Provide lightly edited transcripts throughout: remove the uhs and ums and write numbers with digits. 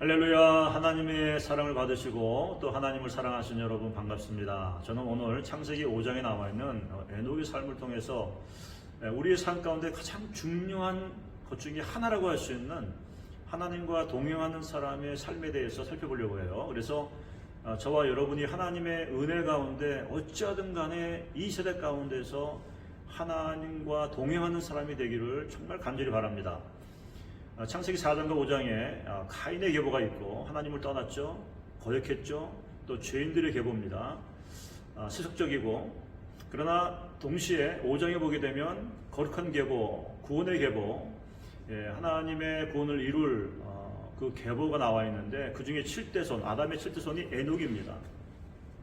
할렐루야. 하나님의 사랑을 받으시고 또 하나님을 사랑하신 여러분 반갑습니다. 저는 오늘 창세기 5장에 나와 있는 에녹의 삶을 통해서 우리의 삶 가운데 가장 중요한 것 중에 하나라고 할 수 있는 하나님과 동행하는 사람의 삶에 대해서 살펴보려고 해요. 그래서 저와 여러분이 하나님의 은혜 가운데 어찌하든 간에 이 세대 가운데서 하나님과 동행하는 사람이 되기를 정말 간절히 바랍니다. 창세기 4장과 5장에 가인의 계보가 있고 하나님을 떠났죠. 거역했죠. 또 죄인들의 계보입니다. 세속적이고, 그러나 동시에 5장에 보게 되면 거룩한 계보, 구원의 계보, 하나님의 구원을 이룰 그 계보가 나와 있는데 그 중에 7대손, 아담의 7대손이 에녹입니다.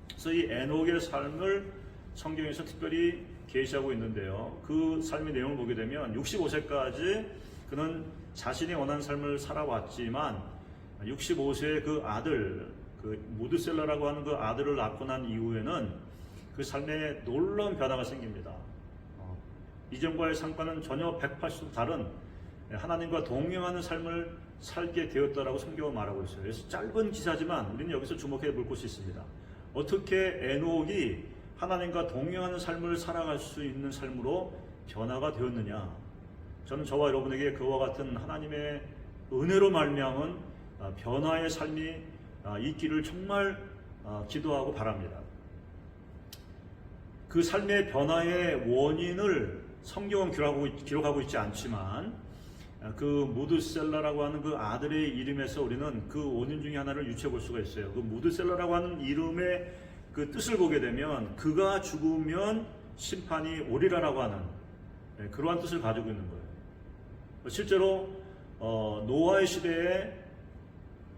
그래서 이 에녹의 삶을 성경에서 특별히 계시하고 있는데요. 그 삶의 내용을 보게 되면 65세까지 그는 자신이 원하는 삶을 살아왔지만 65세의 그 아들, 그 무드셀라라고 하는 그 아들을 낳고 난 이후에는 그 삶에 놀라운 변화가 생깁니다. 이전과의 상과는 전혀 180도 다른 하나님과 동행하는 삶을 살게 되었다라고 성경은 말하고 있어요. 그래서 짧은 기사지만 우리는 여기서 주목해 볼 것이 있습니다. 어떻게 에녹이 하나님과 동행하는 삶을 살아갈 수 있는 삶으로 변화가 되었느냐. 저는 저와 여러분에게 그와 같은 하나님의 은혜로 말미암은 변화의 삶이 있기를 정말 기도하고 바랍니다. 그 삶의 변화의 원인을 성경은 기록하고 있지 않지만 그 무드셀라라고 하는 그 아들의 이름에서 우리는 그 원인 중에 하나를 유추해 볼 수가 있어요. 그 무드셀라라고 하는 이름의 그 뜻을 보게 되면 그가 죽으면 심판이 오리라라고 하는 그러한 뜻을 가지고 있는 거예요. 실제로 노아의 시대에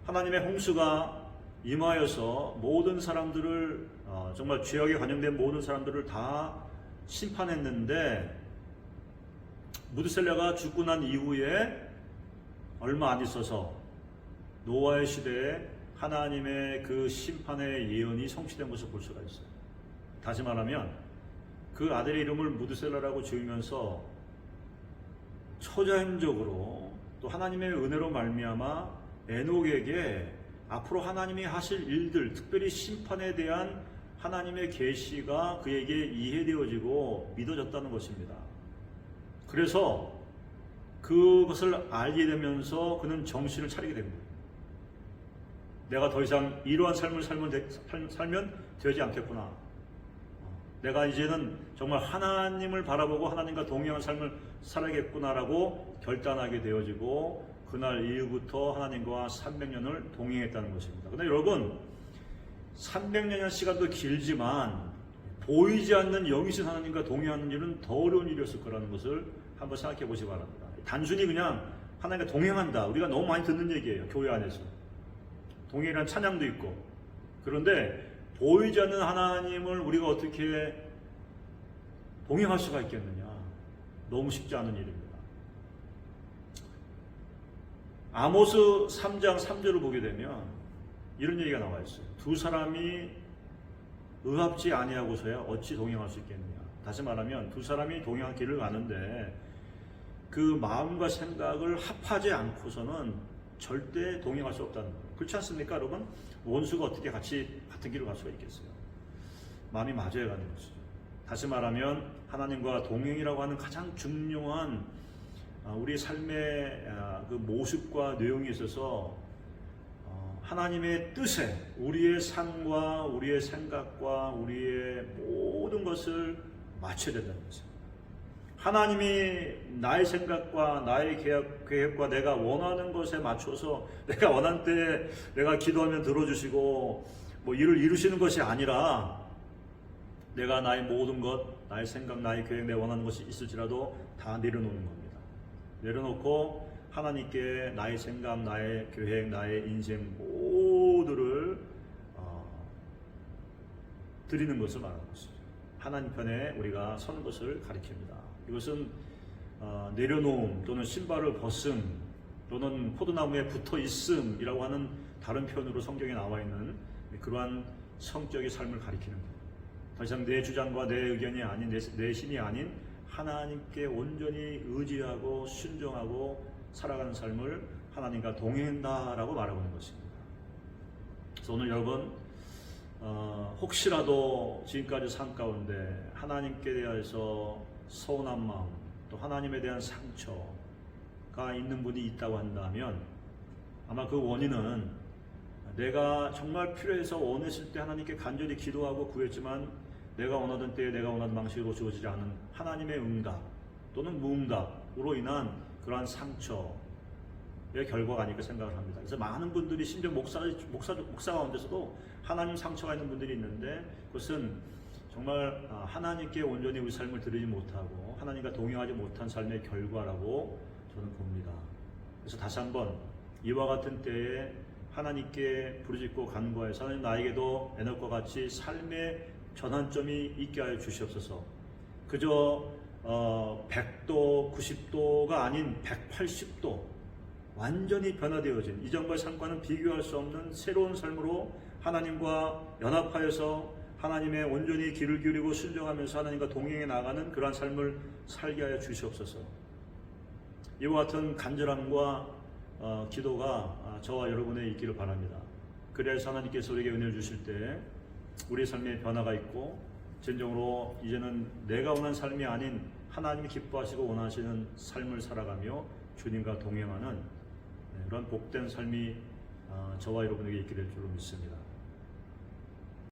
하나님의 홍수가 임하여서 모든 사람들을 정말 죄악에 관련된 모든 사람들을 다 심판했는데 무드셀라가 죽고 난 이후에 얼마 안 있어서 노아의 시대에 하나님의 그 심판의 예언이 성취된 것을 볼 수가 있어요. 다시 말하면 그 아들의 이름을 무드셀라라고 지으면서 초자연적으로 또 하나님의 은혜로 말미암아 에녹에게 앞으로 하나님이 하실 일들, 특별히 심판에 대한 하나님의 계시가 그에게 이해되어지고 믿어졌다는 것입니다. 그래서 그것을 알게 되면서 그는 정신을 차리게 됩니다. 내가 더 이상 이러한 삶을 살면 되지 않겠구나. 내가 이제는 정말 하나님을 바라보고 하나님과 동행하는 삶을 살아야겠구나라고 결단하게 되어지고 그날 이후부터 하나님과 300년을 동행했다는 것입니다. 그런데 여러분, 300년의 시간도 길지만 보이지 않는 영이신 하나님과 동행하는 일은 더 어려운 일이었을 거라는 것을 한번 생각해 보시기 바랍니다. 단순히 그냥 하나님과 동행한다. 우리가 너무 많이 듣는 얘기예요. 교회 안에서. 동행이란 찬양도 있고. 그런데 보이지 않는 하나님을 우리가 어떻게 동행할 수가 있겠느냐. 너무 쉽지 않은 일입니다. 아모스 3장 3절을 보게 되면 이런 얘기가 나와 있어요. 두 사람이 의합지 아니하고서야 어찌 동행할 수 있겠느냐. 다시 말하면 두 사람이 동행한 길을 가는데 그 마음과 생각을 합하지 않고서는 절대 동행할 수 없다는 거예요. 그렇지 않습니까, 여러분? 원수가 어떻게 같이 같은 길을 갈 수가 있겠어요? 마음이 맞아야 가는 것이죠. 다시 말하면 하나님과 동행이라고 하는 가장 중요한 우리의 삶의 그 모습과 내용에 있어서 하나님의 뜻에 우리의 삶과 우리의 생각과 우리의 모든 것을 맞춰야 된다는 거죠. 하나님이 나의 생각과 나의 계획과 내가 원하는 것에 맞춰서 내가 원하는 때에 내가 기도하면 들어주시고 뭐 일을 이루시는 것이 아니라 내가 나의 모든 것, 나의 생각, 나의 계획, 내 원하는 것이 있을지라도 다 내려놓는 겁니다. 내려놓고 하나님께 나의 생각, 나의 계획, 나의 인생 모두를 드리는 것을 말하는 것이죠. 하나님 편에 우리가 서는 것을 가리킵니다. 이것은 내려놓음 또는 신발을 벗음 또는 포도나무에 붙어 있음이라고 하는 다른 표현으로 성경에 나와 있는 그러한 성적인 삶을 가리키는 거예요. 더 이상 내 주장과 내 의견이 아닌 내 신이 아닌 하나님께 온전히 의지하고 순종하고 살아가는 삶을 하나님과 동행한다라고 말하고 있는 것입니다. 그래서 오늘 여러분 혹시라도 지금까지 삶 가운데 하나님께 대해서 서운한 마음 또 하나님에 대한 상처가 있는 분이 있다고 한다면 아마 그 원인은 내가 정말 필요해서 원했을 때 하나님께 간절히 기도하고 구했지만 내가 원하던 때에 내가 원하는 방식으로 주어지지 않은 하나님의 응답 또는 무응답으로 인한 그러한 상처의 결과가 아닐까 생각을 합니다. 그래서 많은 분들이 심지어 목사 가운데서도 하나님 상처가 있는 분들이 있는데 그것은 정말 하나님께 온전히 우리 삶을 드리지 못하고 하나님과 동행하지 못한 삶의 결과라고 저는 봅니다. 그래서 다시 한번 이와 같은 때에 하나님께 부르짖고 간구하여서 하나님 나에게도 에녹과 같이 삶의 전환점이 있게 하여 주시옵소서. 그저 100도, 90도가 아닌 180도 완전히 변화되어진 이전과의 삶과는 비교할 수 없는 새로운 삶으로 하나님과 연합하여서 하나님의 온전히 귀를 기울이고 순종하면서 하나님과 동행해 나가는 그러한 삶을 살게 하여 주시옵소서. 이와 같은 간절함과 기도가 저와 여러분의 있기를 바랍니다. 그래서 하나님께서 우리에게 은혜를 주실 때 우리의 삶에 변화가 있고 진정으로 이제는 내가 원하는 삶이 아닌 하나님이 기뻐하시고 원하시는 삶을 살아가며 주님과 동행하는 그런 복된 삶이 저와 여러분에게 있게 될 줄로 믿습니다.